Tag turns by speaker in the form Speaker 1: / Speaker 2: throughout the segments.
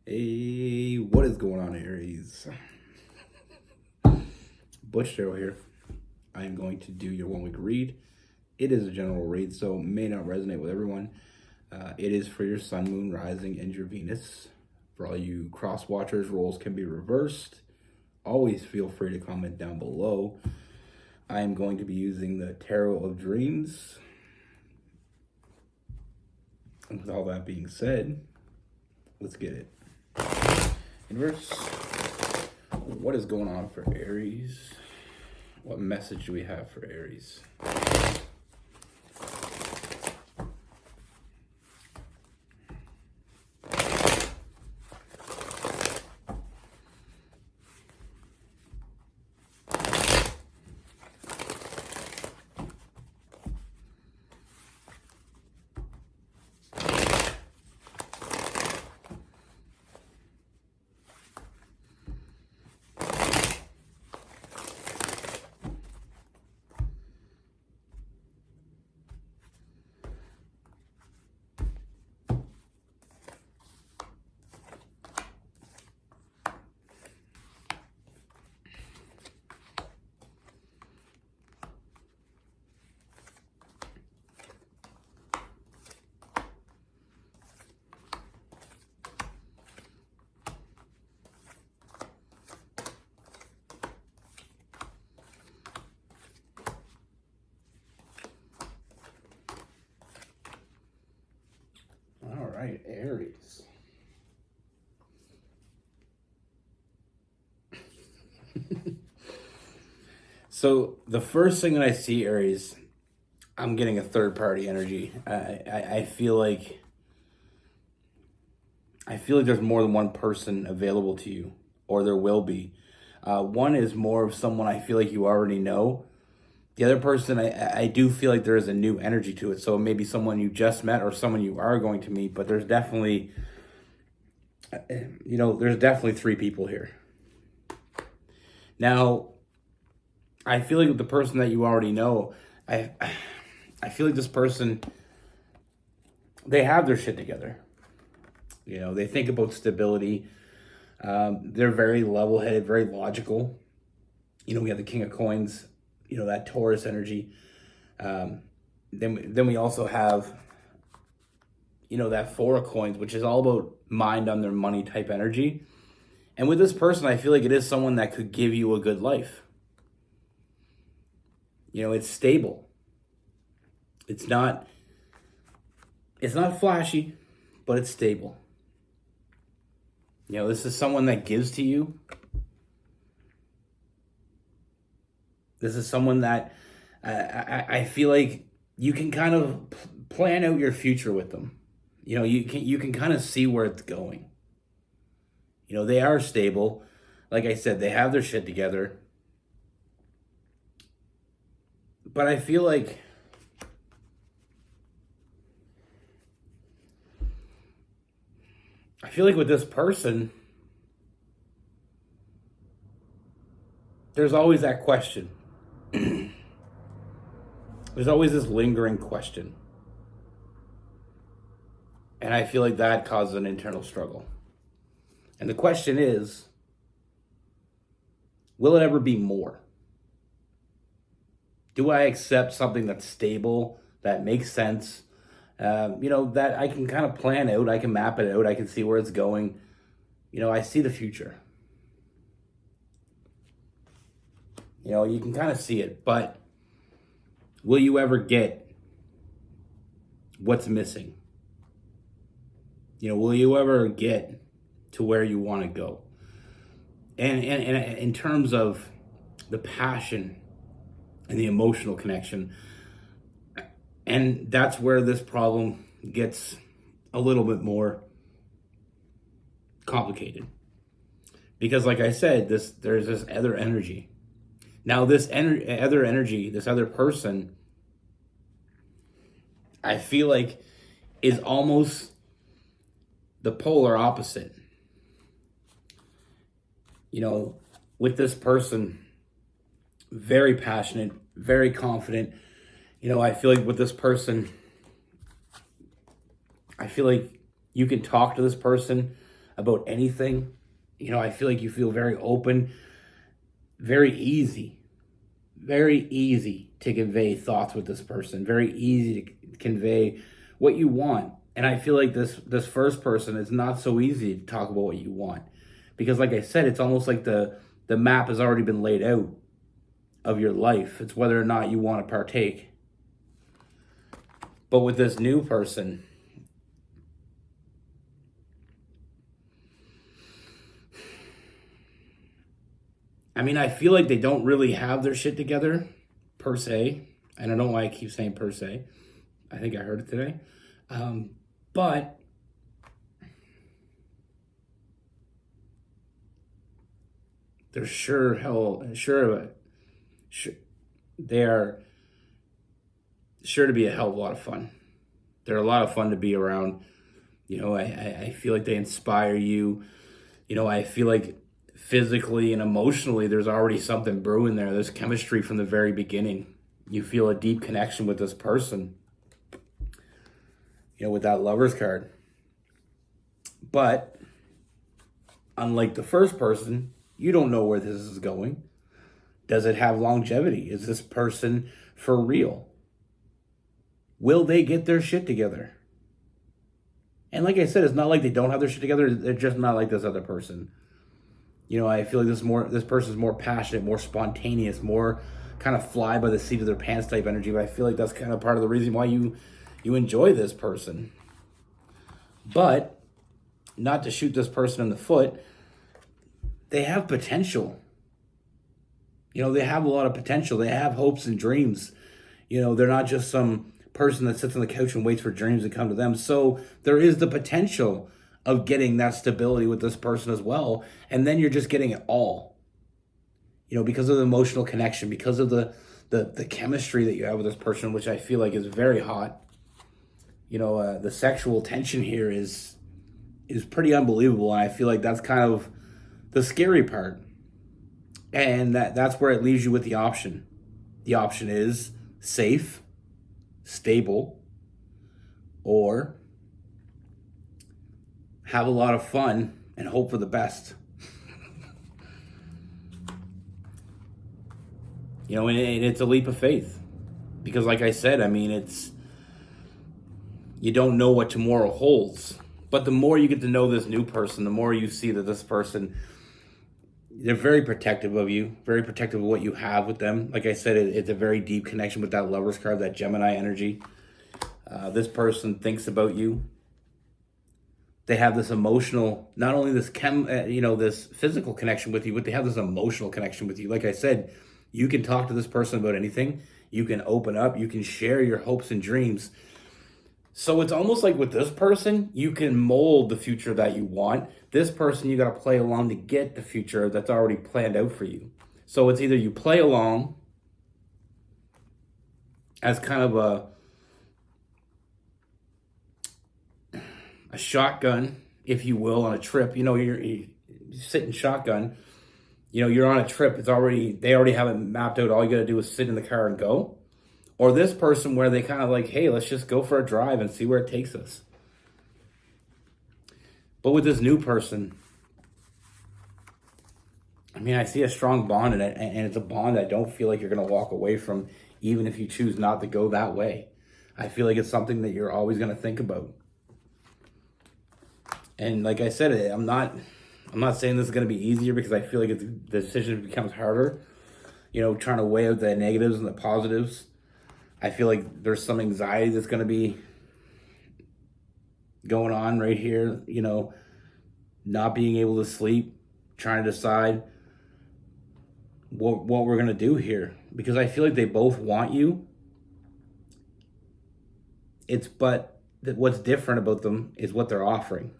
Speaker 1: Hey, what is going on, Aries? Butch here. I am going to do your 1 week read. It is a general read, so may not resonate with everyone. It is for your sun, moon, rising, and your Venus. For all you cross watchers, roles can be reversed. Always feel free to comment down below. I am going to be using the Tarot of Dreams. And with all that being said, let's get it. Universe, what is going on for Aries? What message do we have for Aries? All right, Aries. So the first thing that I see, Aries, I'm getting a third party energy. I feel like there's more than one person available to you, or there will be. One is more of someone I feel like you already know. The other person, I do feel like there is a new energy to it. So maybe someone you just met or someone you are going to meet, but there's definitely, there's definitely three people here. Now, I feel like with the person that you already know, I feel like this person, they have their shit together. They think about stability. They're very level-headed, very logical. We have the King of Coins, that Taurus energy. Then we also have, that Four of Coins, which is all about mind on their money type energy. And with this person, I feel like it is someone that could give you a good life. It's stable. It's not flashy, but it's stable. This is someone that gives to you. This is someone that I feel like you can kind of plan out your future with them. You can kind of see where it's going. They are stable. Like I said, they have their shit together. But I feel like with this person, there's always that question. There's always this lingering question. And I feel like that causes an internal struggle. And the question is, will it ever be more? Do I accept something that's stable, that makes sense, that I can kind of plan out, I can map it out, I can see where it's going. I see the future. You can kind of see it, but will you ever get what's missing? Will you ever get to where you want to go? And in terms of the passion and the emotional connection, and that's where this problem gets a little bit more complicated. Because like I said, there's this other energy. Now this other energy, this other person, I feel like is almost the polar opposite. With this person, very passionate, very confident. I feel like with this person, I feel like you can talk to this person about anything. You know, I feel like you feel very open, very easy to convey thoughts with this person, very easy to convey what you want. And I feel like this first person is not so easy to talk about what you want. Because like I said, it's almost like the map has already been laid out of your life. It's whether or not you want to partake. But with this new person, I mean, I feel like they don't really have their shit together, per se. And I don't know why I keep saying per se. I think I heard it today. But they're they are sure to be a hell of a lot of fun. They're a lot of fun to be around. You know, I feel like they inspire you. You know, I feel like physically and emotionally, there's already something brewing there. There's chemistry from the very beginning. You feel a deep connection with this person, you know, with that Lover's card. But unlike the first person, you don't know where this is going. Does it have longevity? Is this person for real? Will they get their shit together? And like I said, it's not like they don't have their shit together. They're just not like this other person. You know, I feel like this person's more passionate, more spontaneous, more kind of fly by the seat of their pants type energy. But I feel like that's kind of part of the reason why you enjoy this person. But not to shoot this person in the foot, they have potential. You know, they have a lot of potential. They have hopes and dreams. You know, they're not just some person that sits on the couch and waits for dreams to come to them. So there is the potential of getting that stability with this person as well. And then you're just getting it all. You know, because of the emotional connection, because of the chemistry that you have with this person, which I feel like is very hot. You know, the sexual tension here is pretty unbelievable. And I feel like that's kind of the scary part. And that's where it leaves you with the option. The option is safe, stable, or have a lot of fun and hope for the best. You know, and it's a leap of faith. Because like I said, I mean, you don't know what tomorrow holds. But the more you get to know this new person, the more you see that this person, they're very protective of you, very protective of what you have with them. Like I said, it's a very deep connection with that Lover's card, that Gemini energy. This person thinks about you. They have this emotional, not only this this physical connection with you, but they have this emotional connection with you. Like I said, you can talk to this person about anything. You can open up. You can share your hopes and dreams. So it's almost like with this person, you can mold the future that you want. This person, you got to play along to get the future that's already planned out for you. So it's either you play along as kind of a shotgun, if you will, on a trip. You know, you're sitting shotgun. You know, you're on a trip. They already have it mapped out. All you got to do is sit in the car and go. Or this person where they kind of like, hey, let's just go for a drive and see where it takes us. But with this new person, I mean, I see a strong bond in it, and it's a bond I don't feel like you're going to walk away from, even if you choose not to go that way. I feel like it's something that you're always going to think about. And like I said, I'm not saying this is going to be easier, because I feel like the decision becomes harder. You know, trying to weigh out the negatives and the positives. I feel like there's some anxiety that's going to be going on right here. You know, not being able to sleep, trying to decide what we're going to do here. Because I feel like they both want you. But what's different about them is what they're offering.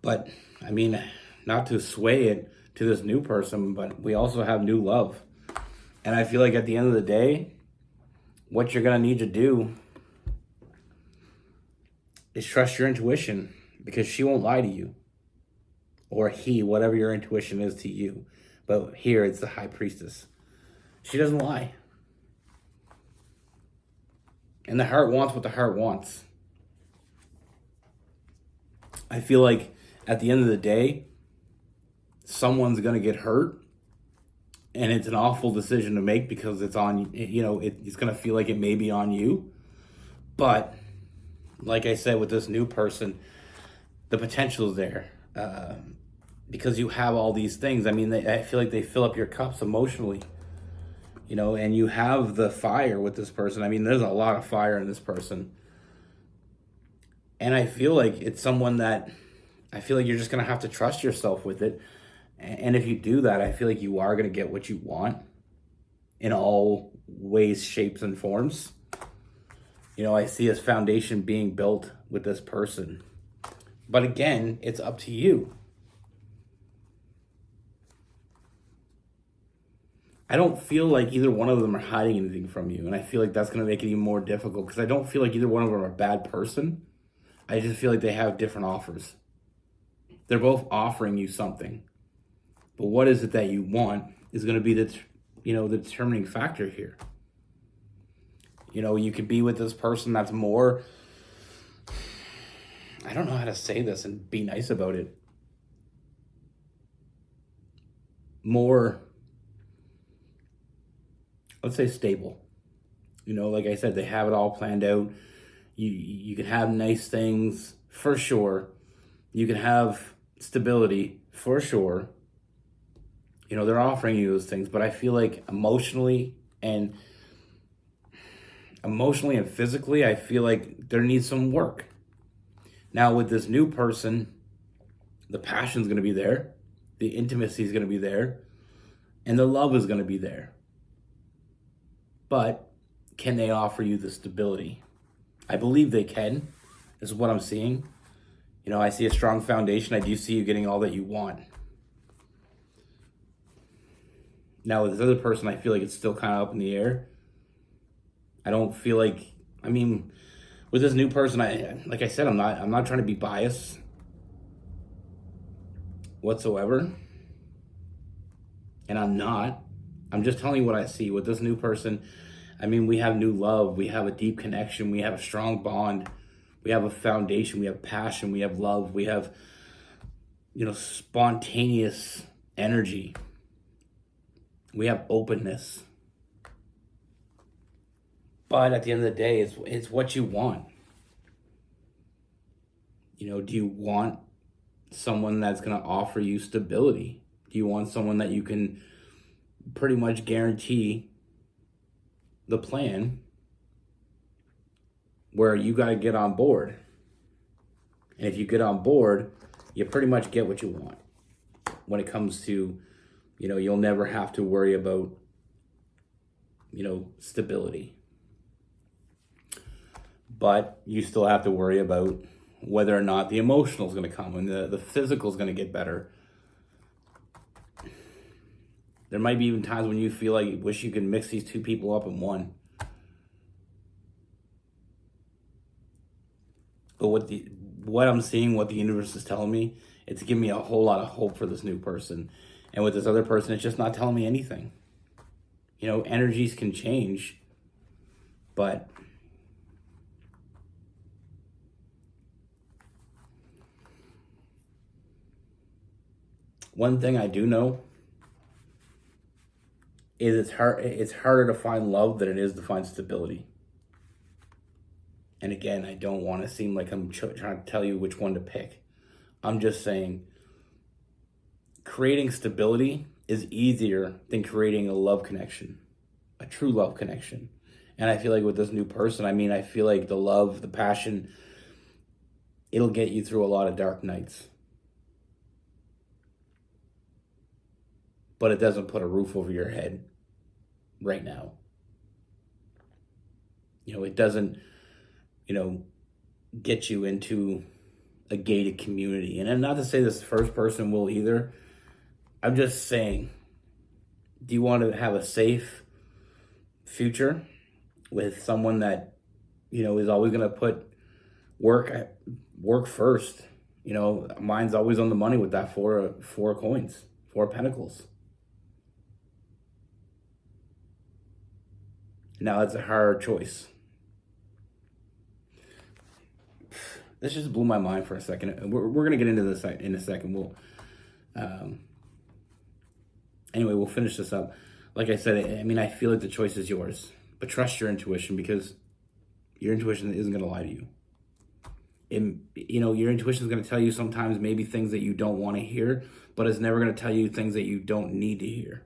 Speaker 1: But, I mean, not to sway it to this new person, but we also have new love. And I feel like at the end of the day, what you're going to need to do is trust your intuition, because she won't lie to you. Or he, whatever your intuition is to you. But here it's the High Priestess. She doesn't lie. And the heart wants what the heart wants. I feel like at the end of the day, someone's going to get hurt, and it's an awful decision to make because it's on, it's going to feel like it may be on you. But like I said, with this new person, the potential is there, because you have all these things. I mean, I feel like they fill up your cups emotionally, and you have the fire with this person. I mean, there's a lot of fire in this person. And I feel like it's someone that I feel like you're just going to have to trust yourself with it. And if you do that, I feel like you are going to get what you want in all ways, shapes, and forms. I see this foundation being built with this person. But again, it's up to you. I don't feel like either one of them are hiding anything from you. And I feel like that's going to make it even more difficult because I don't feel like either one of them are a bad person. I just feel like they have different offers. They're both offering you something. But what is it that you want is going to be the determining factor here. You could be with this person that's more, I don't know how to say this and be nice about it, more, let's say, stable. Like I said, they have it all planned out. You can have nice things for sure. You can have stability for sure. They're offering you those things, but I feel like emotionally and physically, I feel like there needs some work. Now with this new person, the passion's going to be there, the intimacy is going to be there, and the love is going to be there. But can they offer you the stability? I believe they can. This is what I'm seeing. I see a strong foundation. I do see you getting all that you want. Now with this other person, I feel like it's still kind of up in the air. I don't feel like, with this new person, like I said, I'm not trying to be biased whatsoever. And I'm not. I'm just telling you what I see with this new person. We have new love. We have a deep connection. We have a strong bond. We have a foundation. We have passion. We have love. We have, spontaneous energy. We have openness. But at the end of the day, it's what you want. Do you want someone that's going to offer you stability? Do you want someone that you can pretty much guarantee the plan where you got to get on board? And if you get on board, you pretty much get what you want when it comes to, you'll never have to worry about, stability. But you still have to worry about whether or not the emotional is going to come and the physical is going to get better. There might be even times when you feel like you wish you could mix these two people up in one. But what I'm seeing, what the universe is telling me, it's giving me a whole lot of hope for this new person. And with this other person, it's just not telling me anything. Energies can change, but one thing I do know is it's harder to find love than it is to find stability. And again, I don't want to seem like I'm trying to tell you which one to pick. I'm just saying creating stability is easier than creating a love connection, a true love connection. And I feel like with this new person, I feel like the love, the passion, it'll get you through a lot of dark nights. But it doesn't put a roof over your head right now. It doesn't, get you into a gated community. And I'm not to say this first person will either. I'm just saying, do you want to have a safe future with someone that, is always going to put work first? Mine's always on the money with that four coins, 4 pentacles. Now it's a hard choice. this just blew my mind for a second. We're gonna get into this in a second. Anyway, we'll finish this up. Like I said, I mean, I feel like the choice is yours, but trust your intuition, because your intuition isn't gonna lie to you. Your intuition is gonna tell you sometimes maybe things that you don't want to hear, but it's never gonna tell you things that you don't need to hear.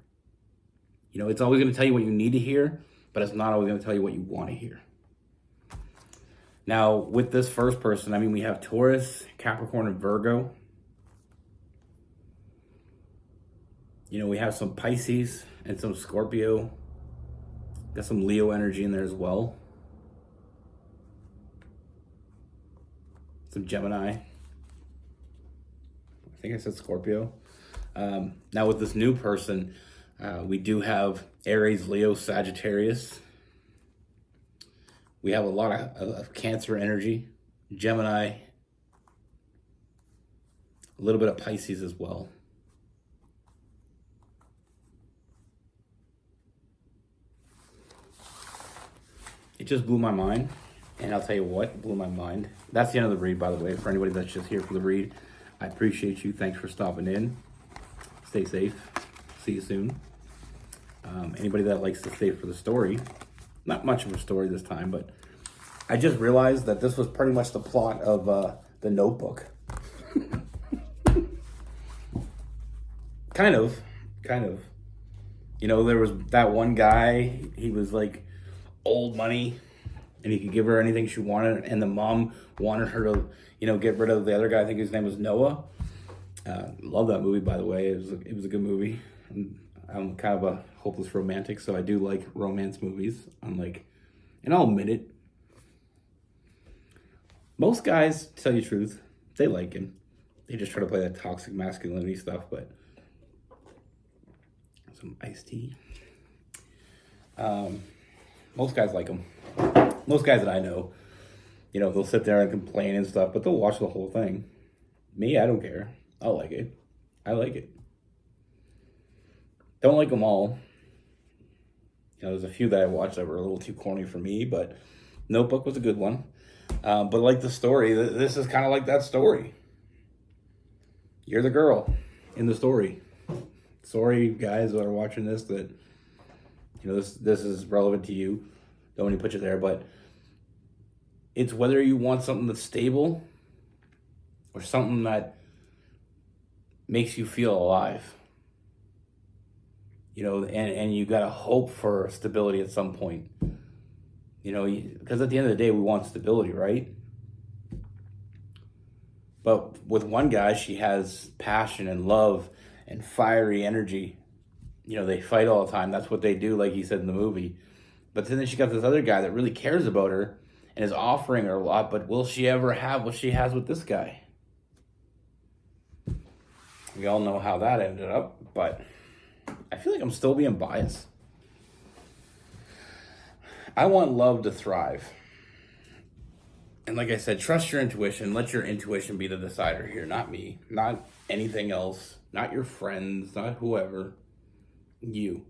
Speaker 1: It's always gonna tell you what you need to hear, but it's not always gonna tell you what you want to hear. Now, with this first person, I mean, we have Taurus, Capricorn, and Virgo. We have some Pisces and some Scorpio. Got some Leo energy in there as well. Some Gemini. I think I said Scorpio. Now, with this new person, we do have Aries, Leo, Sagittarius. We have a lot of Cancer energy, Gemini, a little bit of Pisces as well. It just blew my mind, and I'll tell you what blew my mind. That's the end of the read, by the way. For anybody that's just here for the read, I appreciate you. Thanks for stopping in. Stay safe. See you soon. Anybody that likes to stay for the story, not much of a story this time, but I just realized that this was pretty much the plot of The Notebook. Kind of. There was that one guy, he was like old money, and he could give her anything she wanted, and the mom wanted her to, get rid of the other guy. I think his name was Noah. Love that movie, by the way. It was a good movie. I'm kind of a hopeless romantic, so I do like romance movies. And I'll admit it, most guys, to tell you the truth, they like him. They just try to play that toxic masculinity stuff, but some iced tea. Most guys like him. Most guys that I know, they'll sit there and complain and stuff, but they'll watch the whole thing. Me, I don't care. I like it. Don't like them all. There's a few that I watched that were a little too corny for me, but Notebook was a good one. But like the story, this is kind of like that story. You're the girl in the story. Sorry, guys that are watching this, that this is relevant to you. Don't want to put you there, but it's whether you want something that's stable or something that makes you feel alive. And you got to hope for stability at some point. Because at the end of the day, we want stability, right? But with one guy, she has passion and love and fiery energy. They fight all the time. That's what they do, like he said in the movie. But then she got this other guy that really cares about her and is offering her a lot. But will she ever have what she has with this guy? We all know how that ended up, but I feel like I'm still being biased. I want love to thrive. And like I said, trust your intuition. Let your intuition be the decider here, not me, not anything else, not your friends, not whoever. You.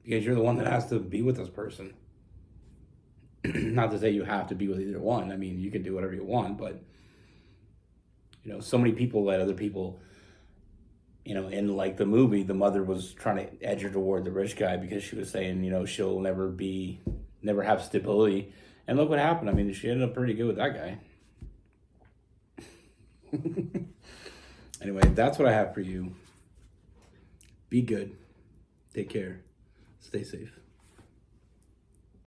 Speaker 1: Because you're the one that has to be with this person. Not to say you have to be with either one. I mean, you can do whatever you want, but so many people let other people, in like the movie, the mother was trying to edge her toward the rich guy because she was saying, she'll never have stability. And look what happened. I mean, she ended up pretty good with that guy. Anyway, that's what I have for you. Be good. Take care. Stay safe.